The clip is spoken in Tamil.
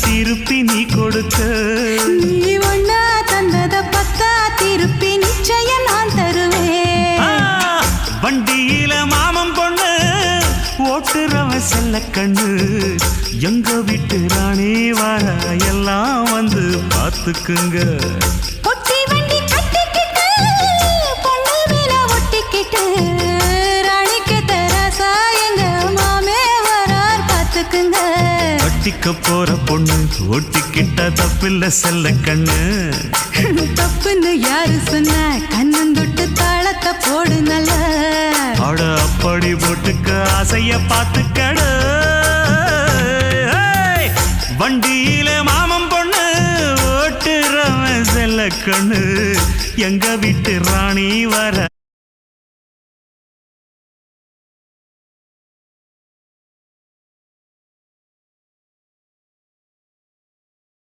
திருப்பி நீ கொடுக்க நீ ஒண்ணா தந்தத பத்தா திருப்பி நிச்சயம் நான் தருவேன் வண்டியில மாமன் பொண்ணு ஓட்டுறவன் செல்ல கண்ணு எங்க வீட்டு ராணி வர எல்லாம் வந்து பார்த்துக்குங்க பொட்டி வண்டி கட்டிக்கிட்டு பொண்ணு மேல ஒட்டிக்கிட்டு ராணிக்கு தராசா எங்க மாமே வரார் பார்த்துக்குங்க ஒட்டிக்க போற பொண்ணு ஒட்டிக்கிட்ட தப்பில்ல செல்ல கண்ணு தப்புன்னு யாரு சொன்ன கண்ணந்தொட்டு தாளத்தை போடு நல்ல அட அப்படி போட்டுக்க ஆசைய பார்த்துக்கட வண்டியில மாமன் பொண்ணு ஓட்டுறவன் செல்ல கண்ணு எங்க வீட்டு ராணி வர